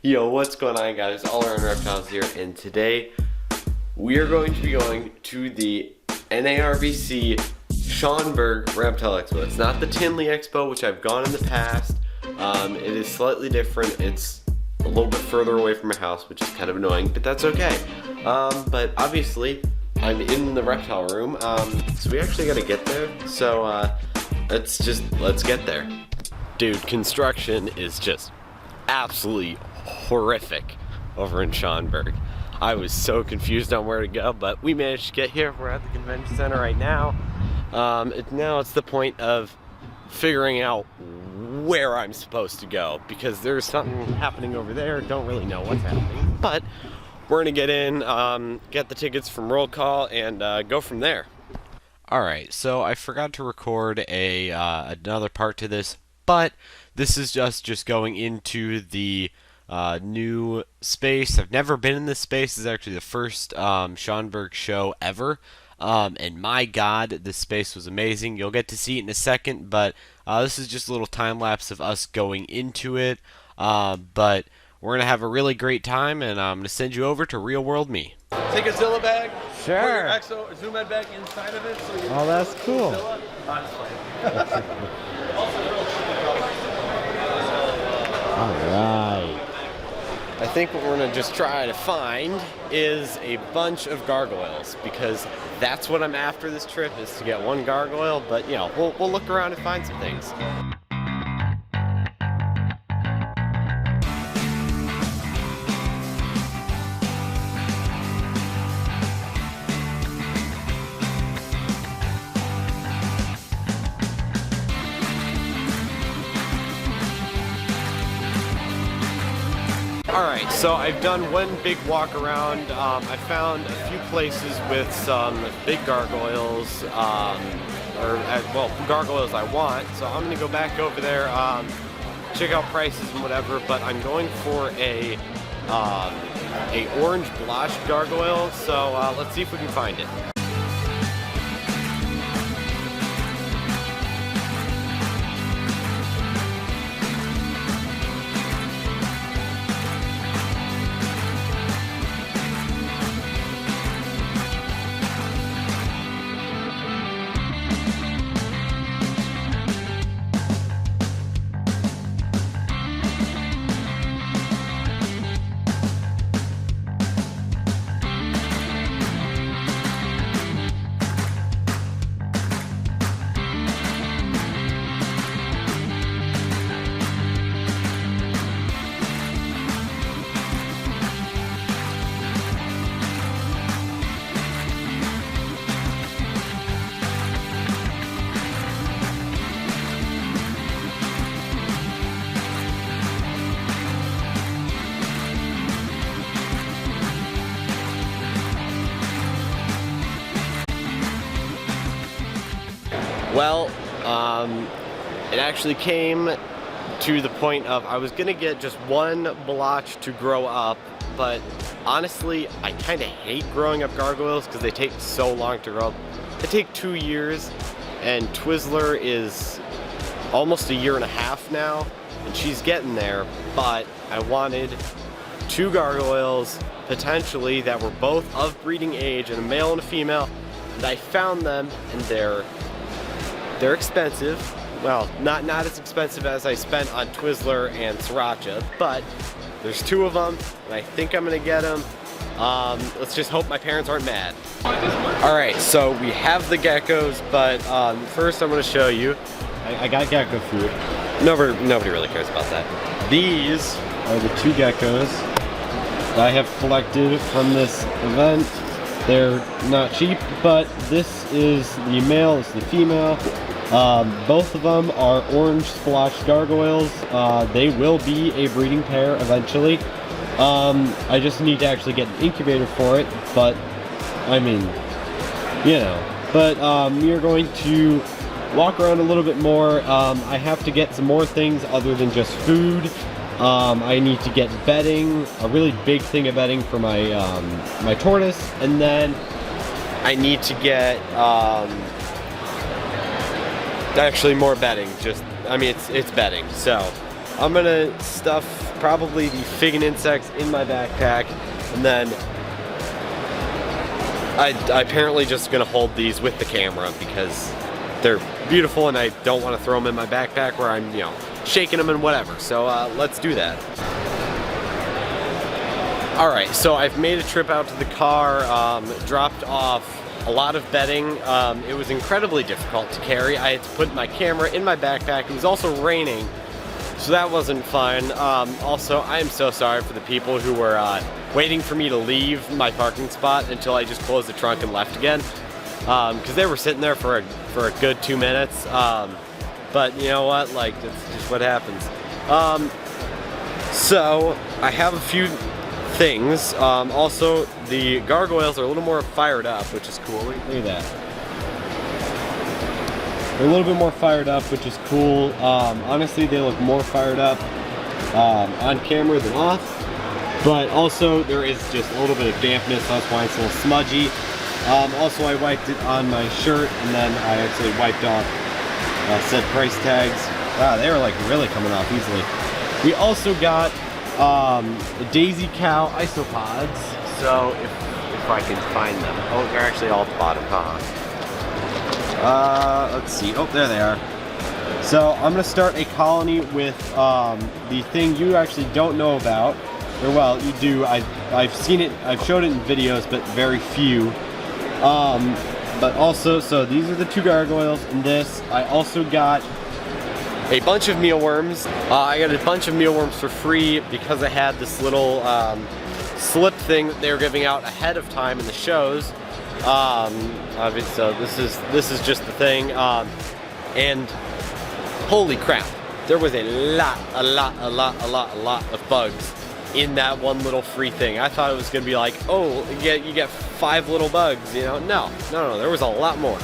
Yo, what's going on, guys? All Around Reptiles here, and today we are going to be going to the NARBC Schaumburg Reptile Expo. It's not the Tinley Expo, which I've gone in the past. It is slightly different. It's a little bit further away from my house, which is kind of annoying, but that's okay. But obviously, I'm in the reptile room, so we actually got to get there. So let's get there. Dude, construction is just absolutely horrific over in Schaumburg. I was so confused on where to go, but we managed to get here. We're at the convention center right now. Now it's the point of figuring out where I'm supposed to go, because there's something happening over there. Don't really know what's happening, but we're gonna get in, get the tickets from roll call, and go from there. Alright, so I forgot to record another part to this, but this is just going into the new space. I've never been in this space. This is actually the first Schaumburg show ever. And my god, this space was amazing. You'll get to see it in a second, but this is just a little time lapse of us going into it. But we're going to have a really great time, and I'm going to send you over to Real World Me. Take a Zilla bag, sure. put your Exo Zoom Ed bag inside of it. So you oh, that's cool. Alright. I think what we're gonna just try to find is a bunch of gargoyles, because that's what I'm after this trip, is to get one gargoyle, but you know, we'll look around and find some things. Alright, so I've done one big walk around. I found a few places with some big gargoyles, gargoyles I want, so I'm going to go back over there, check out prices and whatever, but I'm going for a orange blush gargoyle, so let's see if we can find it. Well, it actually came to the point of I was gonna get just one blotch to grow up, but honestly, I kind of hate growing up gargoyles because they take so long to grow up. They take 2 years, and Twizzler is almost 1.5 years now, and she's getting there, but I wanted 2 gargoyles, potentially, that were both of breeding age, and a male and a female, and I found them, and they're expensive. Well, not as expensive as I spent on Twizzler and Sriracha, but there's 2 of them, and I think I'm gonna get them. Let's just hope my parents aren't mad. Alright, so we have the geckos, but first I'm gonna show you. I got gecko food. Nobody really cares about that. These are the 2 geckos that I have collected from this event. They're not cheap, but this is the male, this is the female. Both of them are orange splotched gargoyles. They will be a breeding pair eventually. I just need to actually get an incubator for it, but I mean, you know. But we are going to walk around a little bit more. I have to get some more things other than just food. I need to get bedding, a really big thing of bedding for my my tortoise, and then I need to get actually more bedding. I mean it's bedding. So I'm gonna stuff probably the fig and insects in my backpack, and then I apparently just gonna hold these with the camera because they're beautiful and I don't want to throw them in my backpack where I'm, you know, shaking them and whatever. So let's do that. All right, so I've made a trip out to the car, dropped off a lot of bedding. It was incredibly difficult to carry. I had to put my camera in my backpack. It was also raining, so that wasn't fun. Also, I am so sorry for the people who were waiting for me to leave my parking spot until I just closed the trunk and left again, because they were sitting there for a good 2 minutes. But you know what? Like, it's just what happens. So I have a few things. Also, the gargoyles are a little more fired up, which is cool. Look at that. They're a little bit more fired up, which is cool. Honestly, they look more fired up on camera than off. But also, there is just a little bit of dampness, so that's why it's a little smudgy. Also, I wiped it on my shirt, and then I actually wiped off said price tags. Wow, they were like really coming off easily. We also got the Daisy Cow isopods. So if I can find them. Oh, they're actually all at the bottom, huh? Let's see. Oh, there they are. So I'm gonna start a colony with the thing you actually don't know about. Or well, you do. I've seen it. I've showed it in videos, but very few. But also, so these are the 2 gargoyles and this. I also got a bunch of mealworms. I got a bunch of mealworms for free because I had this little slip thing that they were giving out ahead of time in the shows. Obviously, so this is just the thing. And holy crap, there was a lot of bugs in that one little free thing. I thought it was gonna be like, oh, you get 5 little bugs, you know? No, there was a lot more.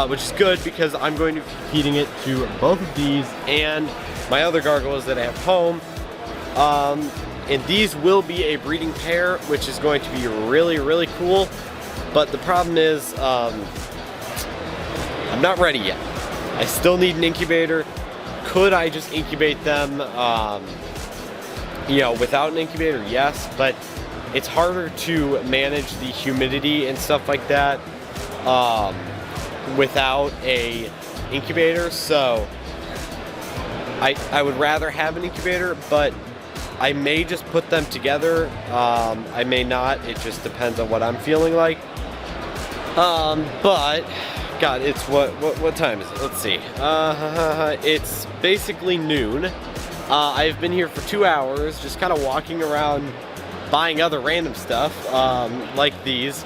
Which is good because I'm going to be feeding it to both of these and my other gargoyles that I have home. And these will be a breeding pair, which is going to be really cool. But the problem is, I'm not ready yet. I still need an incubator. Could I just incubate them, you know, without an incubator? Yes, but it's harder to manage the humidity and stuff like that without a incubator. So I would rather have an incubator, but I may just put them together. I may not. It just depends on what I'm feeling like. But God, it's what time is it? Let's see. It's basically noon. I've been here for 2 hours, just kind of walking around, buying other random stuff like these.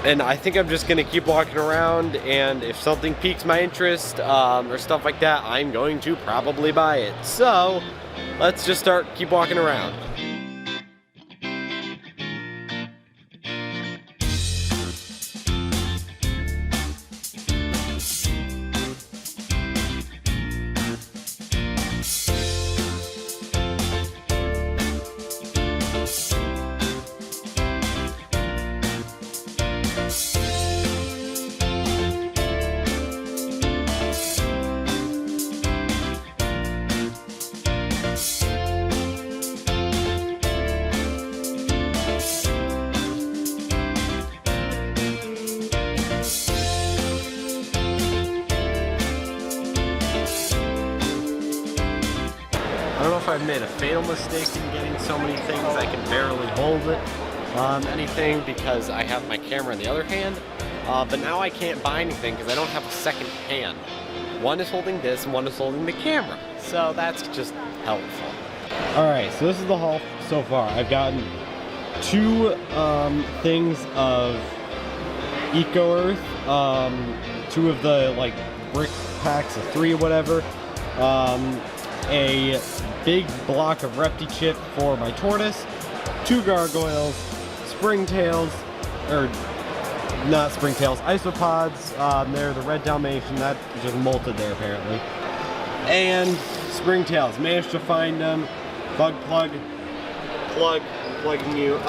And I think I'm just gonna keep walking around, and if something piques my interest or stuff like that, I'm going to probably buy it. So let's just keep walking around. I don't know if I've made a fatal mistake in getting so many things I can barely hold it anything because I have my camera in the other hand, but now I can't buy anything because I don't have a second hand. One is holding this and one is holding the camera, so that's just helpful. Alright, so this is the haul so far. I've gotten 2 things of Eco Earth, 2 of the like brick packs of 3 or whatever, a big block of Repti-Chip for my tortoise, 2 gargoyles, springtails, or not springtails, isopods. They're the red Dalmatian, that just molted there apparently, and springtails. Managed to find them. Bug plugging you.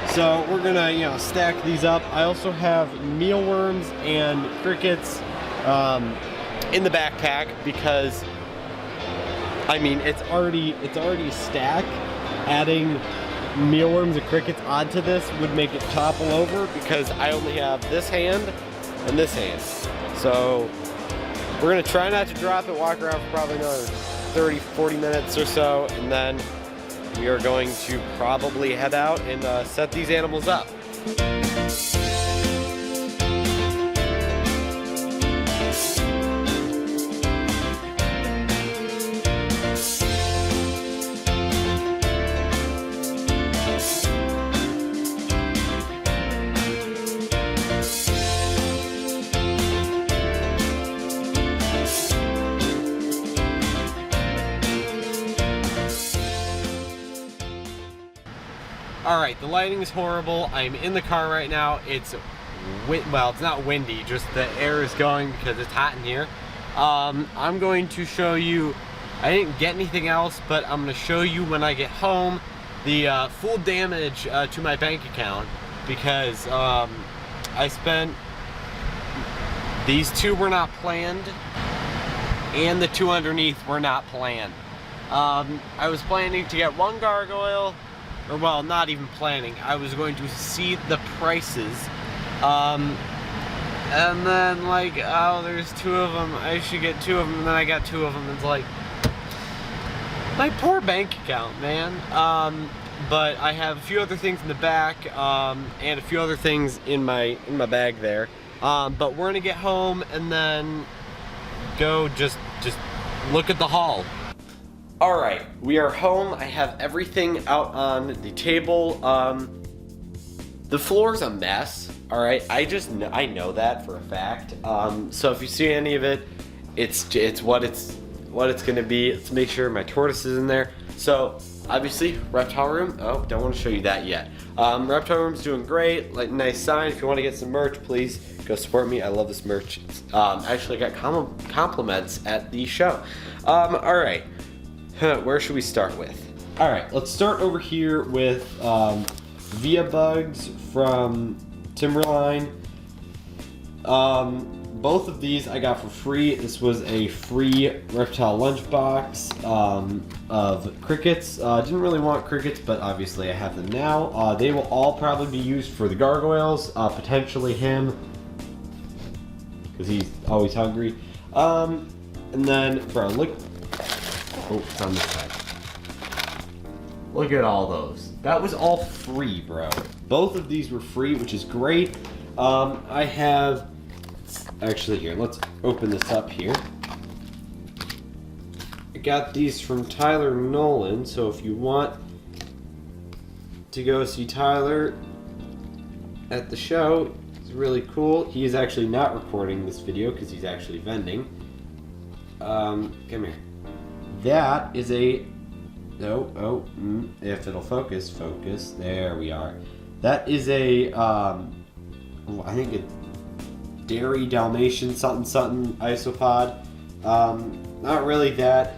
So we're gonna, you know, stack these up. I also have mealworms and crickets in the backpack because I mean, it's already a stack. Adding mealworms and crickets onto this would make it topple over because I only have this hand and this hand. So we're gonna try not to drop it, walk around for probably another 30, 40 minutes or so, and then we are going to probably head out and set these animals up. Alright, the lighting is horrible. I'm in the car right now. It's not windy, just the air is going because it's hot in here. I'm going to show you, I didn't get anything else, but I'm going to show you when I get home the full damage to my bank account because I spent, these two were not planned and the two underneath were not planned. I was planning to get one gargoyle, or well, not even planning. I was going to see the prices, and then like, oh, there's two of them. I should get two of them, and then I got two of them. It's like, my poor bank account, man. But I have a few other things in the back, and a few other things in my bag there. But we're gonna get home and then go just look at the haul. Alright, we are home. I have everything out on the table. The floor's a mess, alright? I know that for a fact. So if you see any of it, it's what it's gonna be. Let's make sure my tortoise is in there. So obviously, reptile room. Oh, don't want to show you that yet. Reptile room's doing great. Like, nice sign. If you want to get some merch, please go support me. I love this merch. Actually, I got compliments at the show. Alright. Where should we start with? Alright, let's start over here with Via Bugs from Timberline. Both of these I got for free. This was a free reptile lunchbox of crickets. Didn't really want crickets, but obviously I have them now. They will all probably be used for the gargoyles, potentially him, because he's always hungry. And then, bro, look. Oh, it's on this side. Look at all those. That was all free, bro. Both of these were free, which is great. I have, actually here, let's open this up here. I got these from Tyler Nolan, so if you want to go see Tyler at the show, it's really cool. He is actually not recording this video because he's actually vending. Come here. That is a, if it'll focus, there we are. That is a, I think it's Dairy Dalmatian something isopod. Not really that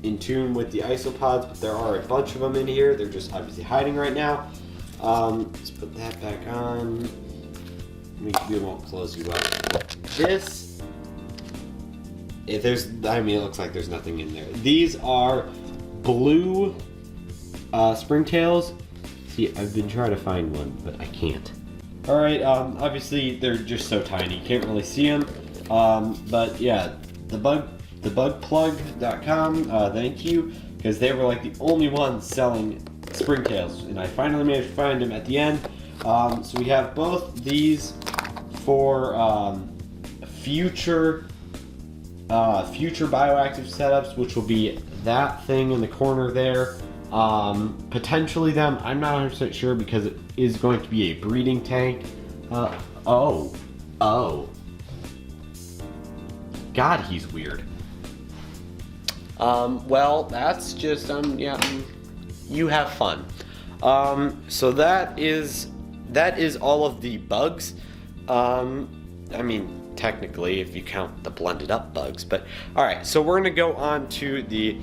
in tune with the isopods, but there are a bunch of them in here. They're just obviously hiding right now. Let's put that back on. We won't close you up. This, it looks like there's nothing in there. These are blue springtails. See, I've been trying to find one, but I can't. Alright, obviously they're just so tiny, you can't really see them. But yeah, thebugplug.com, thank you, because they were like the only ones selling springtails, and I finally managed to find them at the end. So we have both these for future bioactive setups, which will be that thing in the corner there. Potentially them, I'm not 100% sure because it is going to be a breeding tank. Oh. God, he's weird. Well, that's just, you have fun. So that is all of the bugs. I mean, technically, if you count the blended up bugs, but alright, so we're gonna go on to the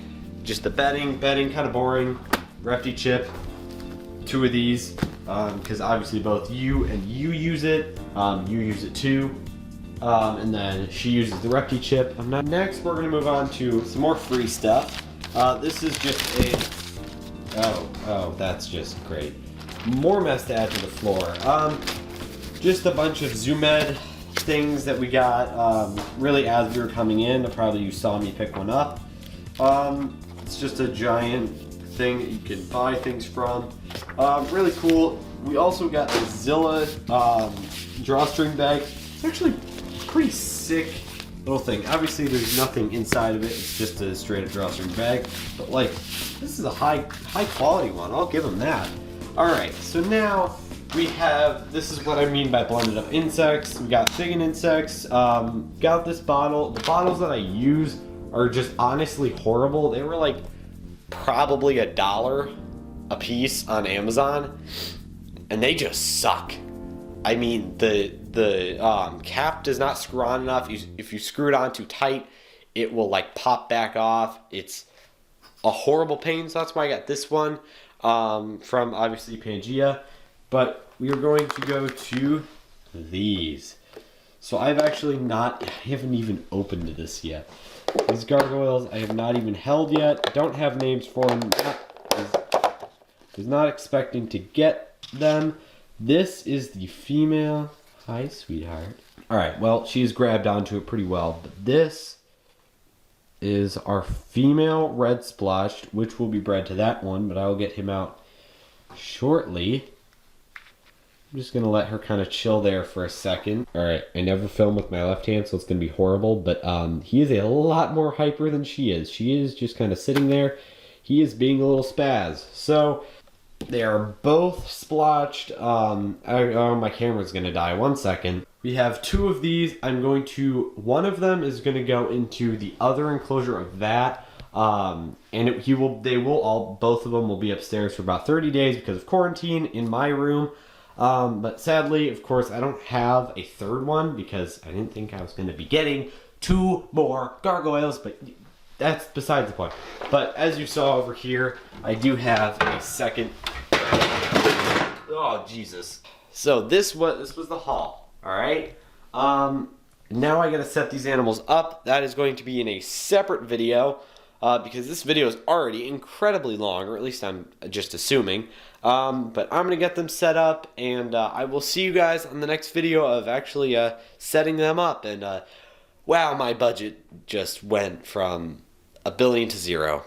bedding, kind of boring. Refty chip, two of these, because obviously both you and you use it. You use it too. And then she uses the Repti chip. Next, we're gonna move on to some more free stuff. This is just a, oh, that's just great. More mess to add to the floor. Just a bunch of Zoom Ed things that we got, really as we were coming in. Probably you saw me pick one up. It's just a giant thing that you can buy things from. Really cool. We also got the Zilla drawstring bag. It's actually a pretty sick little thing. Obviously there's nothing inside of it. It's just a straight up drawstring bag. But like, this is a high quality one. I'll give them that. Alright, so now we have, this is what I mean by blended up insects. We got Fig and insects. Got this bottle. The bottles that I use are just honestly horrible. They were like probably $1 a piece on Amazon, and they just suck. I mean, the cap does not screw on enough. If you screw it on too tight, it will like pop back off. It's a horrible pain, so that's why I got this one from obviously Pangea. But we are going to go to these. So I haven't even opened this yet. These gargoyles I have not even held yet. Don't have names for them. Was not expecting to get them. This is the female. Hi, sweetheart. Alright, well, she's grabbed onto it pretty well. But this is our female red splotched, which will be bred to that one, but I will get him out shortly. I'm just going to let her kind of chill there for a second. Alright, I never film with my left hand, so it's going to be horrible, but he is a lot more hyper than she is. She is just kind of sitting there. He is being a little spaz. So, they are both splotched. Oh, my camera's going to die. 1 second. We have two of these. One of them is going to go into the other enclosure of that. And both of them will be upstairs for about 30 days because of quarantine in my room. But sadly, of course, I don't have a third one because I didn't think I was going to be getting 2 more gargoyles, but that's besides the point. But as you saw over here, I do have a second. Oh, Jesus. So this was the haul, all right? Now I got to set these animals up. That is going to be in a separate video because this video is already incredibly long, or at least I'm just assuming. But I'm going to get them set up, and I will see you guys on the next video of actually setting them up. And wow, my budget just went from $1 billion to 0.